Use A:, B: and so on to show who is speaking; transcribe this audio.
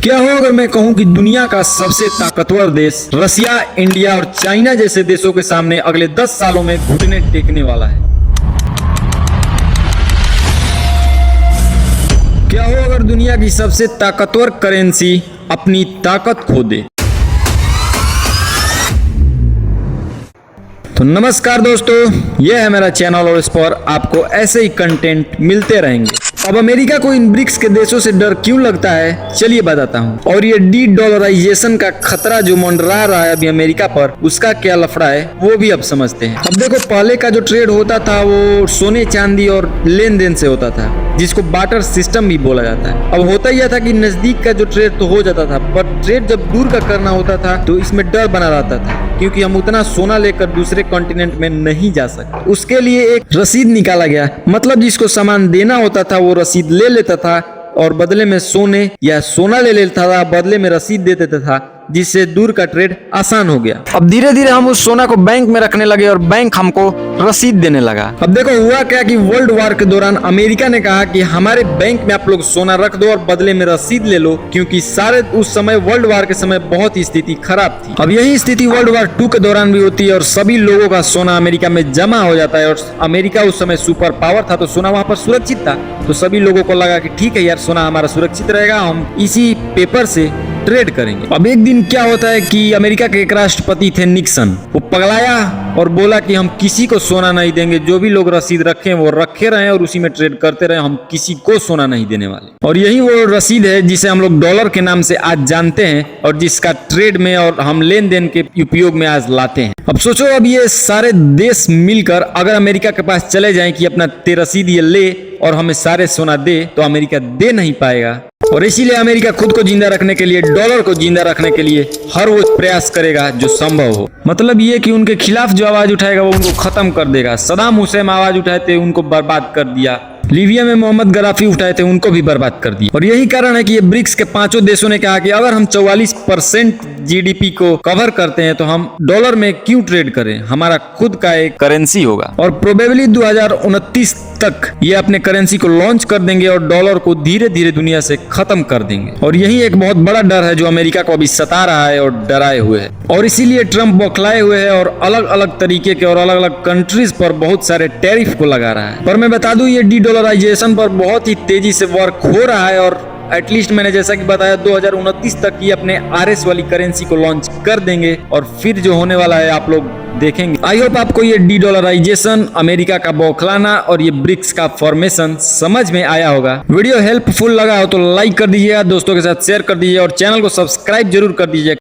A: क्या हो अगर मैं कहूं कि दुनिया का सबसे ताकतवर देश रसिया, इंडिया और चाइना जैसे देशों के सामने अगले 10 सालों में घुटने टेकने वाला है। क्या हो अगर दुनिया की सबसे ताकतवर करेंसी अपनी ताकत खो दे। तो नमस्कार दोस्तों, यह है मेरा चैनल और इस पर आपको ऐसे ही कंटेंट मिलते रहेंगे। अब अमेरिका को इन ब्रिक्स के देशों से डर क्यों लगता है, चलिए बताता हूँ। और ये डी डॉलराइजेशन का खतरा जो मंडरा रहा है अभी अमेरिका पर, उसका क्या लफड़ा है वो भी अब समझते हैं। अब देखो, पहले का जो ट्रेड होता था वो सोने चांदी और लेन देन से होता था, जिसको बार्टर सिस्टम भी बोला जाता है। अब होता यह था कि नजदीक का जो ट्रेड तो हो जाता था, पर ट्रेड जब दूर का करना होता था तो इसमें डर बना रहता था, क्योंकि हम उतना सोना लेकर दूसरे कॉन्टिनेंट में नहीं जा सकते। उसके लिए एक रसीद निकाला गया, मतलब जिसको सामान देना होता था वो रसीद ले लेता था और बदले में सोने या सोना ले लेता था, बदले में रसीद दे देता था, जिससे दूर का ट्रेड आसान हो गया। अब धीरे धीरे हम उस सोना को बैंक में रखने लगे और बैंक हमको रसीद देने लगा। अब देखो हुआ क्या कि वर्ल्ड वार के दौरान अमेरिका ने कहा कि हमारे बैंक में आप लोग सोना रख दो और बदले में रसीद ले लो, क्योंकि सारे उस समय वर्ल्ड वार के समय बहुत ही स्थिति खराब थी। अब यही स्थिति वर्ल्ड वार 2 के दौरान भी होती है और सभी लोगों का सोना अमेरिका में जमा हो जाता है। और अमेरिका उस समय सुपर पावर था तो सोना वहां पर सुरक्षित था, तो सभी लोगों को लगा कि ठीक है यार, सोना हमारा सुरक्षित रहेगा, हम इसी पेपर से ट्रेड करेंगे। अब एक दिन क्या होता है कि अमेरिका के एक राष्ट्रपति थे निक्सन, वो पगलाया और बोला कि हम किसी को सोना नहीं देंगे, जो भी लोग रसीद रखे वो रखे रहे और उसी में ट्रेड करते रहे, हम किसी को सोना नहीं देने वाले। और यही वो रसीद है जिसे हम लोग डॉलर के नाम से आज जानते हैं और जिसका ट्रेड में और हम लेन देन के उपयोग में आज लाते हैं। अब सोचो, अब ये सारे देश मिलकर अगर अमेरिका के पास चले जाएं कि अपना रसीद ये ले और हमें सारे सोना दे, तो अमेरिका दे नहीं पाएगा। और इसीलिए अमेरिका खुद को जिंदा रखने के लिए, डॉलर को जिंदा रखने के लिए हर वो प्रयास करेगा जो संभव हो। मतलब ये कि उनके खिलाफ जो आवाज उठाएगा वो उनको खत्म कर देगा। सदाम हुसैन आवाज उठाए थे, उनको बर्बाद कर दिया। लीबिया में मोहम्मद गद्दाफी उठाए थे, उनको भी बर्बाद कर दिया। और यही कारण है कि ये ब्रिक्स के 5 देशों ने कहा कि अगर हम 44% जीडीपी को कवर करते हैं तो हम डॉलर में क्यों ट्रेड करें, हमारा खुद का एक करेंसी होगा। और प्रोबेबली 2029 तक ये अपने करेंसी को लॉन्च कर देंगे और डॉलर को धीरे धीरे दुनिया से खत्म कर देंगे। और यही एक बहुत बड़ा डर है जो अमेरिका को अभी सता रहा है और डराए हुए है। और इसीलिए ट्रंप बौखलाए हुए है और अलग अलग तरीके के और अलग अलग कंट्रीज पर बहुत सारे टैरिफ को लगा रहा है। पर मैं बता दूं, ये डी डॉलराइजेशन पर बहुत ही तेजी से वर्क हो रहा है और एटलीस्ट मैंने जैसा कि बताया 2029 तक ये अपने आरएस वाली करेंसी को लॉन्च कर देंगे और फिर जो होने वाला है आप लोग देखेंगे। आई होप आपको ये डी डॉलराइजेशन, अमेरिका का बौखलाना और ये ब्रिक्स का फॉर्मेशन समझ में आया होगा। वीडियो हेल्पफुल लगा हो तो लाइक कर दीजिएगा, दोस्तों के साथ शेयर कर दीजिए और चैनल को सब्सक्राइब जरूर कर दीजिए।